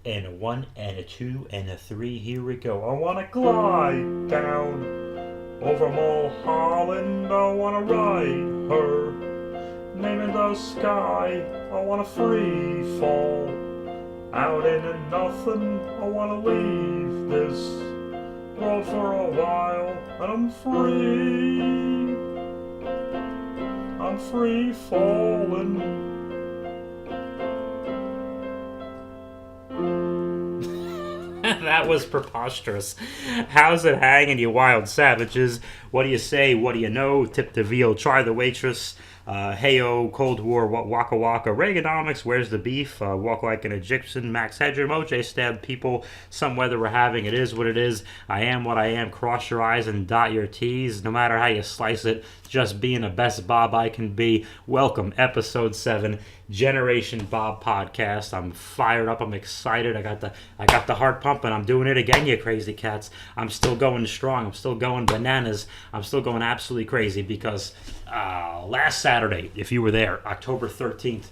And a one, and a two, and a three. Here we go. I wanna glide down over Mulholland. I wanna ride her name in the sky. I wanna free fall out into nothing. I wanna leave this world for a while. And I'm free. I'm free falling. That was preposterous. How's it hanging, you wild savages? What do you say? What do you know? Tip the veal, try the waitress. Heyo, Cold War, Waka Waka, Reaganomics, where's the beef? Walk like an Egyptian, Max Headroom, OJ stabbed people. Some weather we're having, it is what it is. I am what I am, cross your eyes and dot your T's. No matter how you slice it, just being the best Bob I can be. Welcome, episode 7, Generation Bob podcast. I'm fired up, I'm excited. I got the heart pumping. I'm doing it again, you crazy cats. I'm still going strong. I'm still going bananas. I'm still going absolutely crazy because last Saturday, if you were there, October 13th,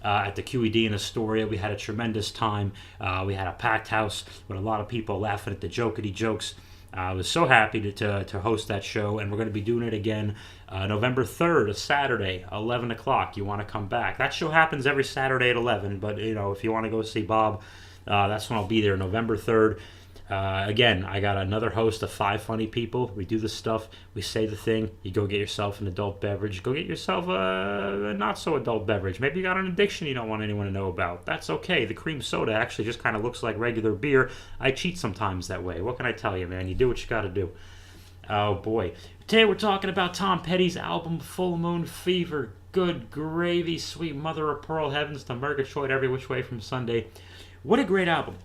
at the QED in Astoria, we had a tremendous time. We had a packed house with a lot of people laughing at the jokety jokes. I was so happy to host that show, and we're going to be doing it again November 3rd, a Saturday, 11 o'clock. You want to come back. That show happens every Saturday at 11, but if you want to go see Bob, that's when I'll be there, November 3rd. Again, I got another host of 5 funny people. We do this stuff. We say the thing. You go get yourself an adult beverage. Go get yourself a not-so-adult beverage. Maybe you got an addiction you don't want anyone to know about. That's okay. The cream soda actually just kind of looks like regular beer. I cheat sometimes that way. What can I tell you, man? You do what you got to do. Oh, boy. Today we're talking about Tom Petty's album, Full Moon Fever. Good gravy, sweet mother of pearl heavens to Murgatroyd every which way from Sunday. What a great album.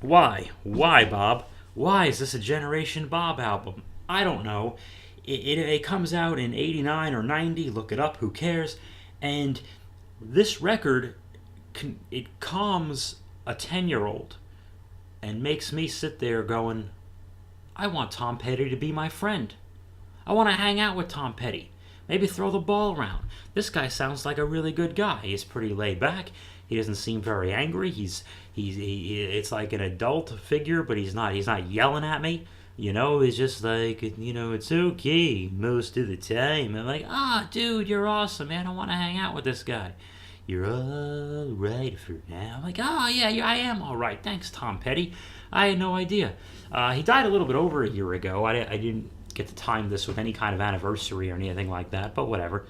Why? Why, Bob? Why is this a Generation Bob album? I don't know. It comes out in 89 or 90. Look it up. Who cares? And this record, it calms a 10-year-old and makes me sit there going, I want Tom Petty to be my friend. I want to hang out with Tom Petty. Maybe throw the ball around. This guy sounds like a really good guy. He's pretty laid back. He doesn't seem very angry. It's like an adult figure, but he's not yelling at me. It's just like, it's okay most of the time. I'm like, dude, you're awesome, man. I want to hang out with this guy. You're all right for now. I'm like, yeah, I am all right. Thanks, Tom Petty. I had no idea. He died a little bit over a year ago. I didn't get to time this with any kind of anniversary or anything like that, but whatever.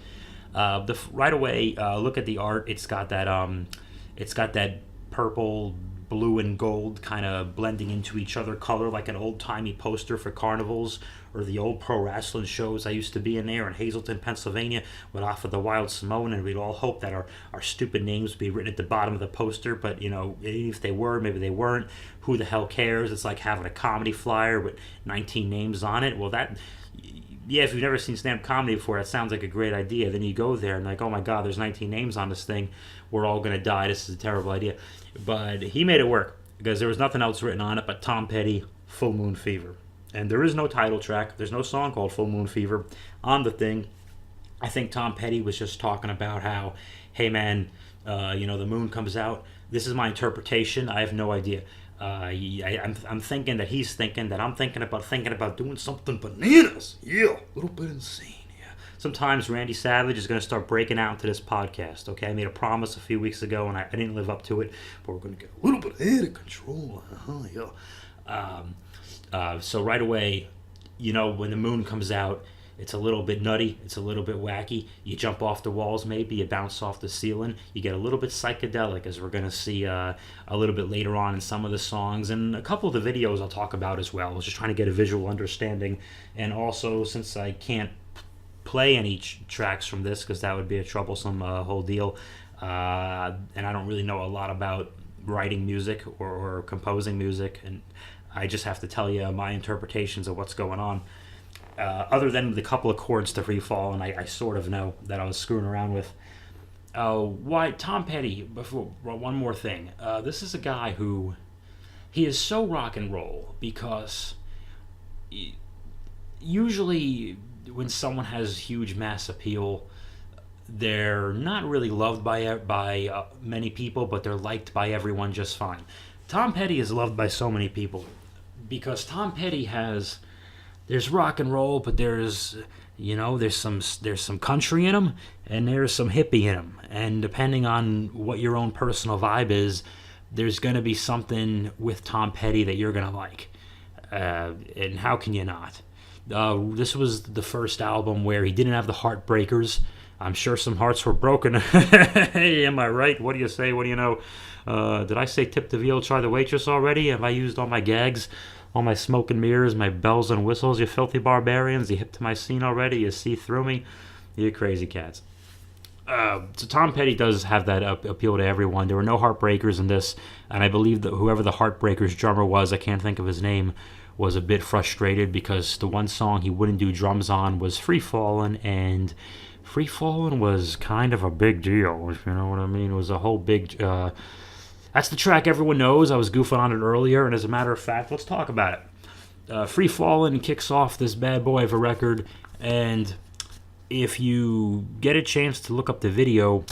Right away, look at the art. It's got that purple, blue, and gold kind of blending into each other color like an old-timey poster for carnivals or the old pro wrestling shows I used to be in there in Hazleton, Pennsylvania, would offer the Wild Samoan, and we'd all hope that our stupid names would be written at the bottom of the poster, but, if they were, maybe they weren't. Who the hell cares? It's like having a comedy flyer with 19 names on it. Well, if you've never seen stand-up comedy before, that sounds like a great idea. Then you go there and like, oh my God, there's 19 names on this thing. We're all going to die. This is a terrible idea. But he made it work because there was nothing else written on it but Tom Petty, Full Moon Fever. And there is no title track. There's no song called Full Moon Fever on the thing. I think Tom Petty was just talking about how, hey man, the moon comes out. This is my interpretation. I have no idea. I'm thinking that he's thinking that I'm thinking about doing something bananas. Yeah, a little bit insane. Yeah. Sometimes Randy Savage is going to start breaking out into this podcast. Okay, I made a promise a few weeks ago and I didn't live up to it, but we're going to get a little bit ahead of control. So right away, when the moon comes out, it's a little bit nutty. It's a little bit wacky. You jump off the walls, maybe. You bounce off the ceiling. You get a little bit psychedelic, as we're going to see a little bit later on in some of the songs. And a couple of the videos I'll talk about as well. I was just trying to get a visual understanding. And also, since I can't play any tracks from this, because that would be a troublesome whole deal, and I don't really know a lot about writing music or composing music, and I just have to tell you my interpretations of what's going on. Other than the couple of chords to Free Fall, and I sort of know that I was screwing around with. Why Tom Petty, before one more thing. This is a guy who, he is so rock and roll because usually when someone has huge mass appeal, they're not really loved by many people, but they're liked by everyone just fine. Tom Petty is loved by so many people because Tom Petty has there's rock and roll, but there's some country in him, and there's some hippie in him, and depending on what your own personal vibe is, there's gonna be something with Tom Petty that you're gonna like, and how can you not? This was the first album where he didn't have the Heartbreakers. I'm sure some hearts were broken. Hey, am I right? What do you say? What do you know? Did I say tip the veal, try the waitress already? Have I used all my gags? All my smoke and mirrors, my bells and whistles, you filthy barbarians? You hip to my scene already? You see through me? You crazy cats. So Tom Petty does have that appeal to everyone. There were no Heartbreakers in this, and I believe that whoever the Heartbreakers drummer was, I can't think of his name, was a bit frustrated because the one song he wouldn't do drums on was Free Fallin', and Free Fallin' was kind of a big deal, if you know what I mean. It was a whole big... that's the track everyone knows. I was goofing on it earlier, and as a matter of fact, let's talk about it. Free Fallin' kicks off this bad boy of a record, and if you get a chance to look up the video,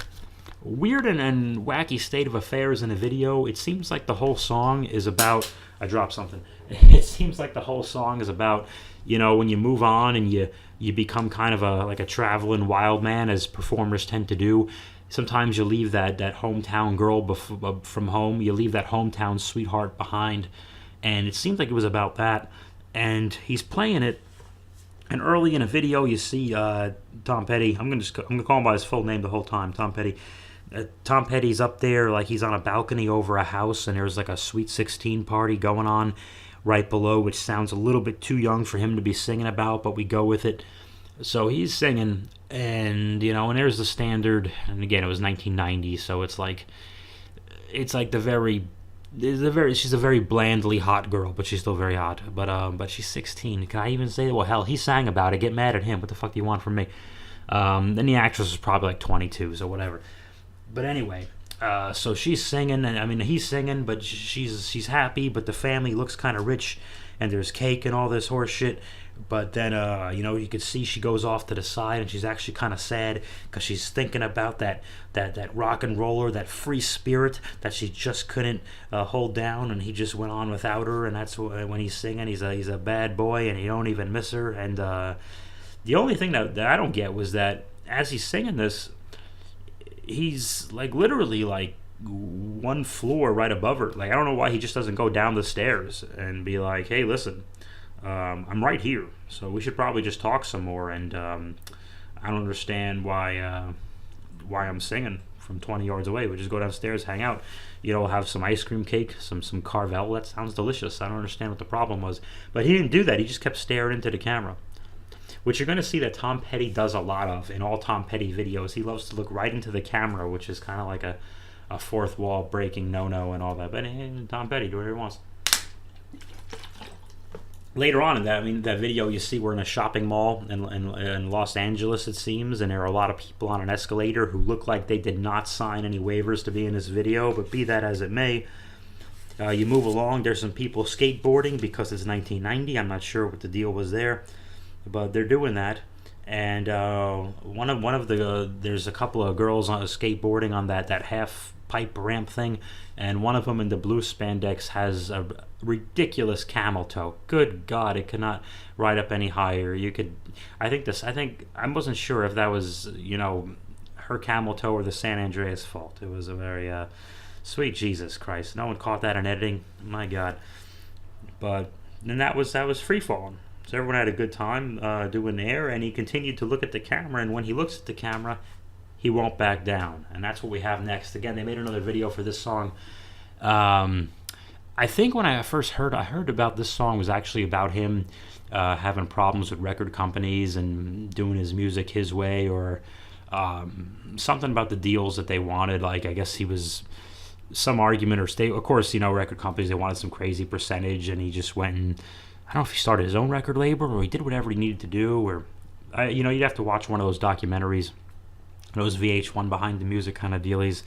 weird and wacky state of affairs in the video, it seems like the whole song is about... I dropped something. It seems like the whole song is about, when you move on and you become kind of like a traveling wild man, as performers tend to do. Sometimes you leave that hometown girl from home. You leave that hometown sweetheart behind. And it seems like it was about that. And he's playing it. And early in a video, you see Tom Petty. I'm gonna call him by his full name the whole time. Tom Petty. Tom Petty's up there, like he's on a balcony over a house, and there's like a Sweet 16 party going on right below, which sounds a little bit too young for him to be singing about, but we go with it. So he's singing, and and there's the standard. And again, it was 1990, so it's like she's a very blandly hot girl, but she's still very hot. But she's 16. Can I even say that? Well, hell, he sang about it. Get mad at him. What the fuck do you want from me? Then the actress was probably like 22, so whatever. But anyway, so she's singing, and I mean he's singing, but she's happy. But the family looks kind of rich, and there's cake and all this horse shit. But then, you could see she goes off to the side, and she's actually kind of sad because she's thinking about that rock and roller, that free spirit that she just couldn't hold down, and he just went on without her. And that's when he's singing, he's a bad boy, and he don't even miss her. And the only thing that I don't get was that as he's singing this, he's like literally like one floor right above her. Like, I don't know why he just doesn't go down the stairs and be like, hey, listen, I'm right here, so we should probably just talk some more. And I don't understand why I'm singing from 20 yards away. We just go downstairs, hang out, have some ice cream cake, some Carvel. That sounds delicious. I don't understand what the problem was, but he didn't do that. He just kept staring into the camera, which you're going to see that Tom Petty does a lot of in all Tom Petty videos. He loves to look right into the camera, which is kind of like a fourth wall breaking no-no and all that. But hey, Tom Petty, do whatever he wants. Later on in that video, you see we're in a shopping mall in Los Angeles, it seems, and there are a lot of people on an escalator who look like they did not sign any waivers to be in this video, but be that as it may, you move along, there's some people skateboarding because it's 1990. I'm not sure what the deal was there, but they're doing that. And there's a couple of girls on skateboarding on that half pipe ramp thing, and one of them in the blue spandex has a ridiculous camel toe. Good God, it could not ride up any higher. I wasn't sure if that was her camel toe or the San Andreas fault. It was a very sweet Jesus Christ. No one caught that in editing. My God. But then that was Free Fallin'. So everyone had a good time doing air, and he continued to look at the camera, and when he looks at the camera, he won't back down. And that's what we have next. Again, they made another video for this song. I think when I first heard about this song was actually about him having problems with record companies and doing his music his way, or something about the deals that they wanted. Like, I guess he was some argument or state. Of course, record companies, they wanted some crazy percentage, and he just went and, I don't know if he started his own record label or he did whatever he needed to do, or you'd have to watch one of those documentaries, those VH1 behind the music kind of dealies.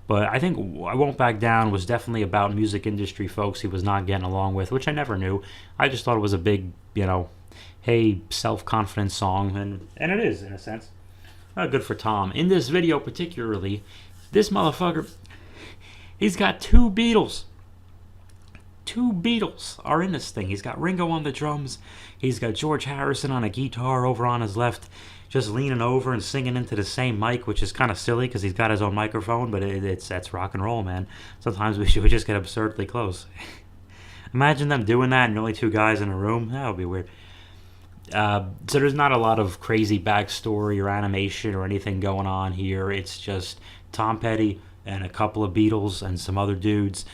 But I think I Won't Back Down was definitely about music industry folks he was not getting along with, which I never knew. I just thought it was a big, hey, self-confident song, and it is in a sense. Good for Tom. In this video particularly, this motherfucker, he's got two Beatles. Two Beatles are in this thing. He's got Ringo on the drums. He's got George Harrison on a guitar over on his left, just leaning over and singing into the same mic, which is kind of silly because he's got his own microphone, but that's rock and roll, man. Sometimes we should just get absurdly close. Imagine them doing that and only two guys in a room. That would be weird. So there's not a lot of crazy backstory or animation or anything going on here. It's just Tom Petty and a couple of Beatles and some other dudes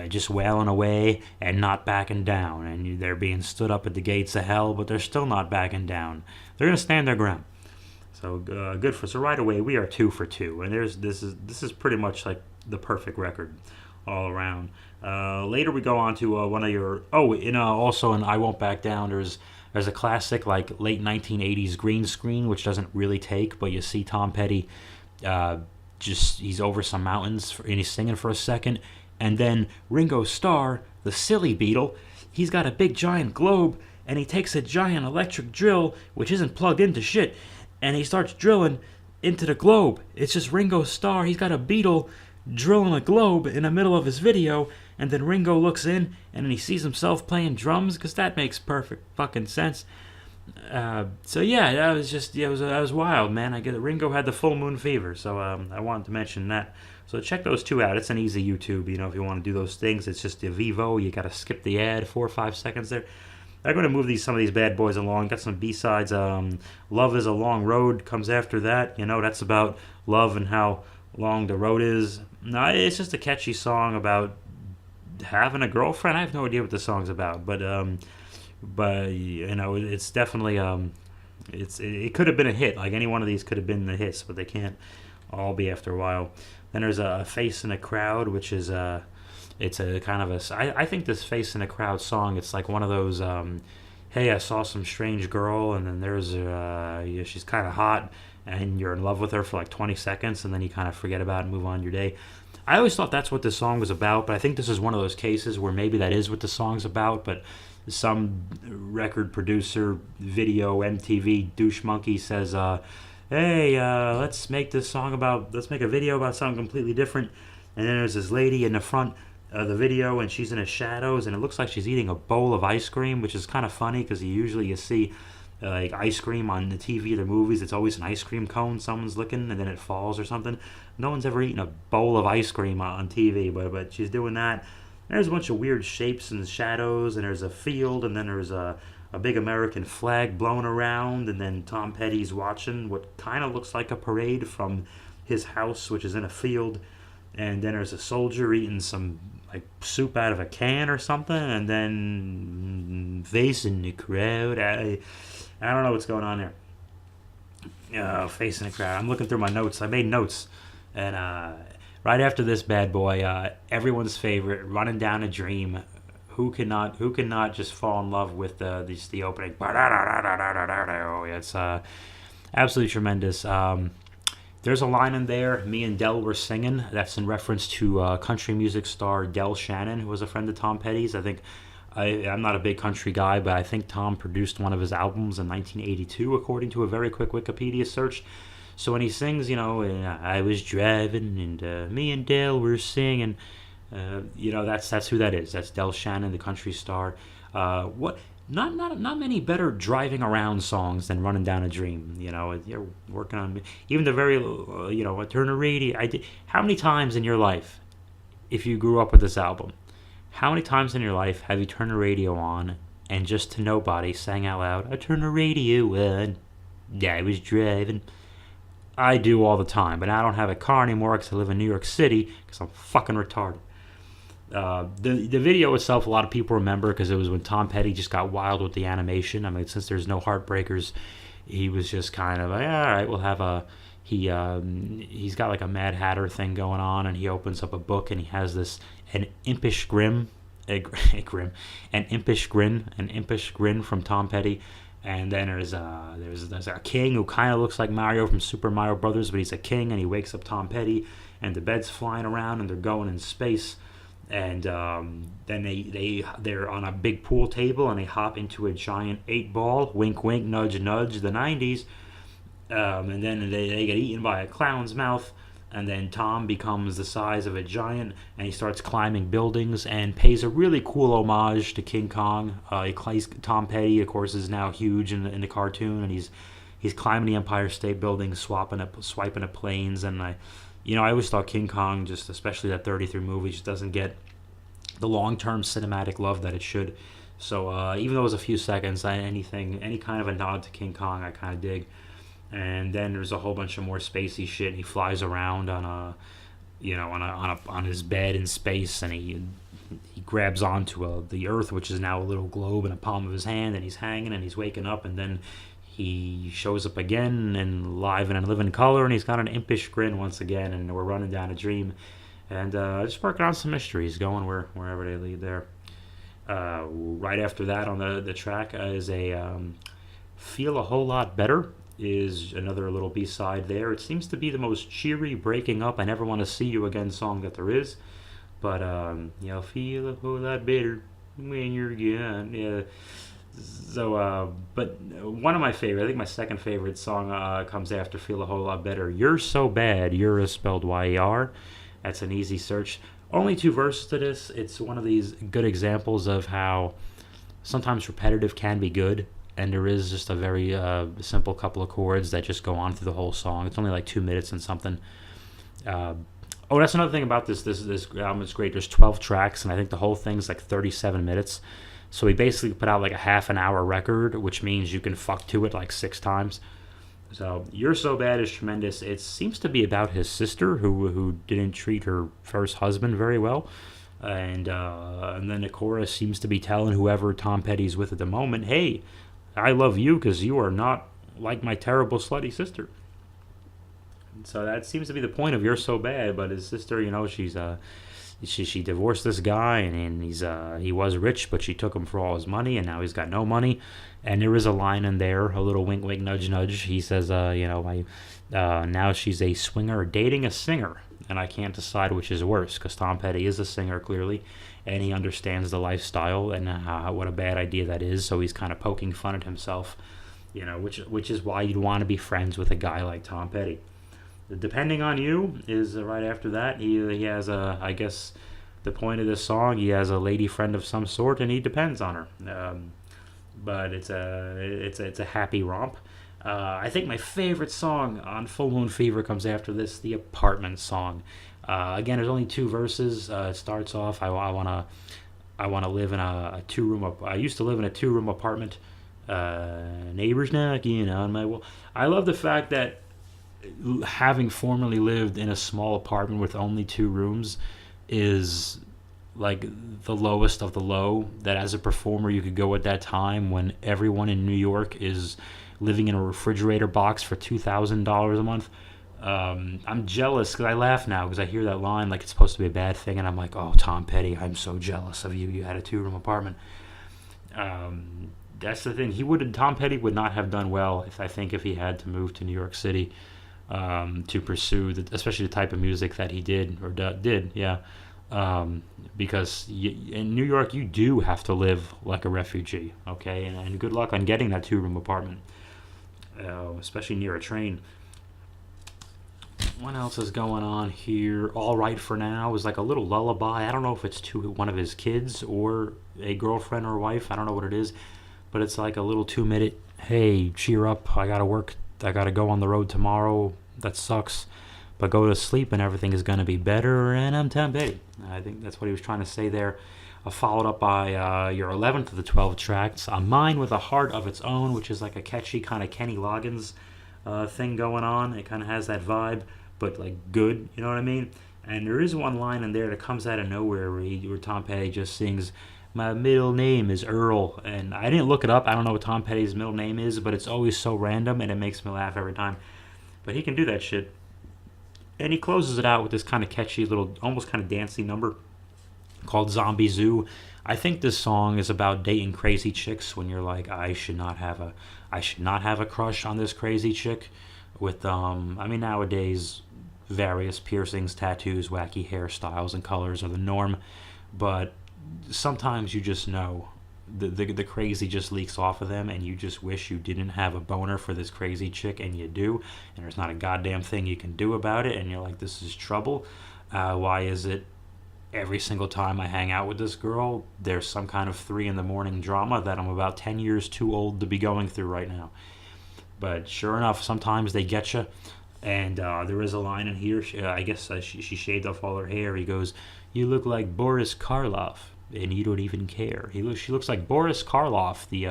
just wailing away and not backing down. And they're being stood up at the gates of hell, but they're still not backing down. They're going to stand their ground. So good for. So right away we are 2 for 2, and this is pretty much like the perfect record all around. Later we go on to one of your also in I Won't Back Down. There's a classic like late 1980s green screen which doesn't really take, but you see Tom Petty he's over some mountains and he's singing for a second, and then Ringo Starr, the silly Beatle, he's got a big giant globe and he takes a giant electric drill which isn't plugged into shit, and he starts drilling into the globe. It's just Ringo Starr. He's got a Beatle drilling a globe in the middle of his video, and then Ringo looks in and he sees himself playing drums because that makes perfect fucking sense. So yeah, that was just that was wild, man. I get it. Ringo had the full moon fever, so I wanted to mention that. So check those two out. It's an easy YouTube, if you want to do those things. It's just the Vivo. You got to skip the ad, 4 or 5 seconds there. I'm going to move some of these bad boys along. Got some B-sides. Love is a Long Road comes after that. That's about love and how long the road is. No, it's just a catchy song about having a girlfriend. I have no idea what the song's about, but it's definitely it could have been a hit. Like any one of these could have been the hits, but they can't all be after a while. Then there's a Face in a Crowd, which is it's a kind of I think this Face in a Crowd song, it's like one of those hey, I saw some strange girl, and then there's she's kind of hot, and you're in love with her for like 20 seconds, and then you kind of forget about it and move on your day. I always thought that's what this song was about, but I think this is one of those cases where maybe that is what the song's about, but some record producer, video, MTV douche monkey says, hey, let's make a video about something completely different. And then there's this lady in the front of the video, and she's in the shadows, and it looks like she's eating a bowl of ice cream, which is kind of funny because you see like ice cream on the TV or the movies. It's always an ice cream cone someone's licking, and then it falls or something. No one's ever eaten a bowl of ice cream on TV, but she's doing that. There's a bunch of weird shapes and shadows, and there's a field, and then there's a big American flag blowing around, and then Tom Petty's watching what kind of looks like a parade from his house, which is in a field, and then there's a soldier eating some like soup out of a can or something, and then Face in the Crowd. I don't know what's going on there. Face in the Crowd. I'm looking through my notes. I made notes, and right after this bad boy, everyone's favorite, Running Down a Dream. Who cannot just fall in love with the opening? It's absolutely tremendous. There's a line in there, me and Del were singing. That's in reference to country music star Del Shannon, who was a friend of Tom Petty's. I think I'm not a big country guy, but I think Tom produced one of his albums in 1982, according to a very quick Wikipedia search. So when he sings, I was driving and me and Del were singing, that's who that is. That's Del Shannon, the country star. Not many better driving around songs than Running Down a Dream. You're working on even the very I turn a radio. How many times in your life, if you grew up with this album, how many times in your life have you turned the radio on and just to nobody sang out loud, I turned the radio on, I was driving? I do all the time, but I don't have a car anymore because I live in New York City because I'm fucking retarded. The video itself, a lot of people remember because it was when Tom Petty just got wild with the animation. I mean, since there's no Heartbreakers, he was just kind of like, all right, we'll have he's got like a Mad Hatter thing going on, and he opens up a book and he has an impish grin from Tom Petty. And then there's a king who kind of looks like Mario from Super Mario Brothers, but he's a king, and he wakes up Tom Petty, and the bed's flying around, and they're going in space. And then they're on a big pool table, and they hop into a giant 8-ball, wink wink, nudge nudge, the 90s. And then they get eaten by a clown's mouth. And then Tom becomes the size of a giant, and he starts climbing buildings and pays a really cool homage to King Kong. Tom Petty, of course, is now huge in the cartoon, and he's climbing the Empire State Building, swiping at planes, and I always thought King Kong, just especially that 33 movie, just doesn't get the long-term cinematic love that it should. So even though it was a few seconds, any kind of a nod to King Kong, I kind of dig. And then there's a whole bunch of more spacey shit. He flies around on on his bed in space, and he grabs onto the Earth, which is now a little globe in the palm of his hand, and he's hanging, and he's waking up, and then he shows up again and live and in living color, and he's got an impish grin once again, and we're running down a dream, and just working on some mysteries, going wherever they lead there. Right after that on the track is a Feel a Whole Lot Better is another little B-side there. It seems to be the most cheery, breaking up, I never want to see you again song that there is. But, feel a whole lot better when you're gone. Yeah. So, but one of my favorite, I think my second favorite song comes after Feel a Whole Lot Better. You're So Bad, You're is spelled Y-E-R. That's an easy search. Only two verses to this. It's one of these good examples of how sometimes repetitive can be good. And there is just a very simple couple of chords that just go on through the whole song. It's only like 2 minutes and something. That's another thing about this album. It's great. There's 12 tracks, and I think the whole thing's like 37 minutes. So he basically put out like a half an hour record, which means you can fuck to it like 6 times. So You're So Bad is tremendous. It seems to be about his sister who didn't treat her first husband very well. And then the chorus seems to be telling whoever Tom Petty's with at the moment, hey, I love you because you are not like my terrible slutty sister. So that seems to be the point of You're So Bad. But his sister, she divorced this guy, and he was rich, but she took him for all his money, and now he's got no money. And there is a line in there, a little wink, wink, nudge, nudge. He says, now she's a swinger dating a singer, and I can't decide which is worse, because Tom Petty is a singer, clearly, and he understands the lifestyle and what a bad idea that is, so he's kind of poking fun at himself, which is why you'd want to be friends with a guy like Tom Petty. Depending on You is right after that. He has I guess the point of this song, he has a lady friend of some sort, and he depends on her. But it's a happy romp. I think my favorite song on Full Moon Fever comes after this, the Apartment song. Again, there's only 2 verses. It starts off, I wanna live in a 2-room. I used to live in a 2-room apartment. Neighbors knocking on my wall. I love the fact that having formerly lived in a small apartment with only 2 rooms is like the lowest of the low, that as a performer you could go at that time when everyone in New York is living in a refrigerator box for $2,000 a month. I'm jealous, because I laugh now because I hear that line like it's supposed to be a bad thing, and I'm like, oh, Tom Petty, I'm so jealous of you. You had a 2-room apartment. That's the thing. Tom Petty would not have done well if he had to move to New York City to pursue especially the type of music that he did yeah. Because in New York you do have to live like a refugee, okay, and good luck on getting that 2-room apartment, especially near a train. What else is going on here? All Right for Now is like a little lullaby. I don't know if it's to one of his kids or a girlfriend or wife. I don't know what it is, but it's like a little 2-minute, hey, cheer up, I gotta work, I gotta go on the road tomorrow, that sucks, but go to sleep and everything is gonna be better, and I'm Tom Petty. I think that's what he was trying to say there. Followed up by your 11th of the 12 tracks, A Mind with a Heart of Its Own, which is like a catchy kind of Kenny Loggins thing going on. It kind of has that vibe, but like good, you know what I mean? And there is one line in there that comes out of nowhere where Tom Petty just sings, my middle name is Earl, and I didn't look it up. I don't know what Tom Petty's middle name is, but it's always so random, and it makes me laugh every time. But he can do that shit. And he closes it out with this kind of catchy little, almost kind of dancey number called Zombie Zoo. I think this song is about dating crazy chicks when you're like, I should not have a crush on this crazy chick with nowadays various piercings, tattoos, wacky hairstyles and colors are the norm, but sometimes you just know the crazy just leaks off of them, and you just wish you didn't have a boner for this crazy chick, and you do, and there's not a goddamn thing you can do about it, and you're like, this is trouble. Why is it every single time I hang out with this girl, there's some kind of 3 a.m. drama that I'm about 10 years too old to be going through right now? But sure enough, sometimes they get you. And there is a line in here. I guess she shaved off all her hair. He goes, "You look like Boris Karloff, and you don't even care." She looks like Boris Karloff, the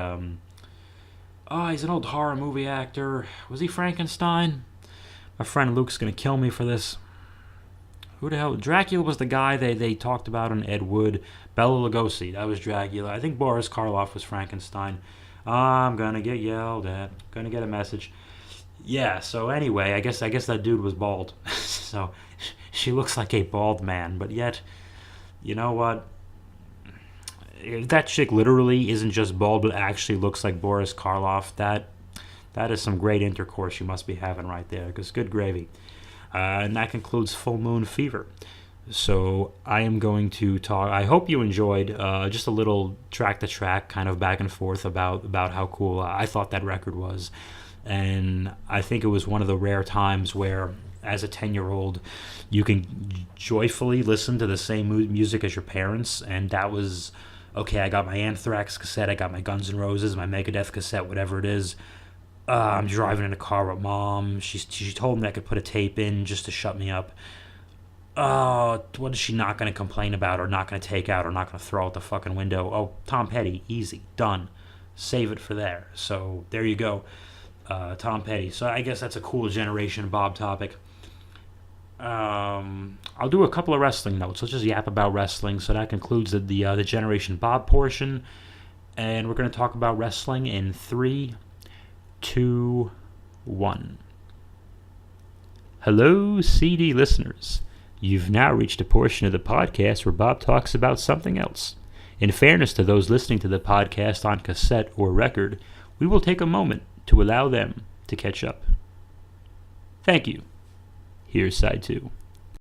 he's an old horror movie actor. Was he Frankenstein? My friend Luke's gonna kill me for this. Who the hell? Dracula was the guy they talked about in Ed Wood. Bela Lugosi, that was Dracula. I think Boris Karloff was Frankenstein. I'm gonna get yelled at. Gonna get a message. Yeah, so anyway, I guess that dude was bald. So she looks like a bald man, but yet, you know what? If that chick literally isn't just bald, but actually looks like Boris Karloff, that is some great intercourse you must be having right there, because good gravy. And that concludes Full Moon Fever. So I am going to talk. I hope you enjoyed just a little track-to-track kind of back and forth about how cool I thought that record was. And I think it was one of the rare times where, as a 10-year-old, you can joyfully listen to the same music as your parents. And that was, okay, I got my Anthrax cassette, I got my Guns N' Roses, my Megadeth cassette, whatever it is. I'm driving in a car with Mom. She told me I could put a tape in just to shut me up. What is she not going to complain about, or not going to take out, or not going to throw out the fucking window? Oh, Tom Petty, easy, done. Save it for there. So there you go. Tom Petty. So I guess that's a cool Generation Bob topic. I'll do a couple of wrestling notes. Let's just yap about wrestling. So that concludes the Generation Bob portion. And we're going to talk about wrestling in 3, 2, 1. Hello, CD listeners. You've now reached a portion of the podcast where Bob talks about something else. In fairness to those listening to the podcast on cassette or record, we will take a moment to allow them to catch up. Thank you. Here's side 2.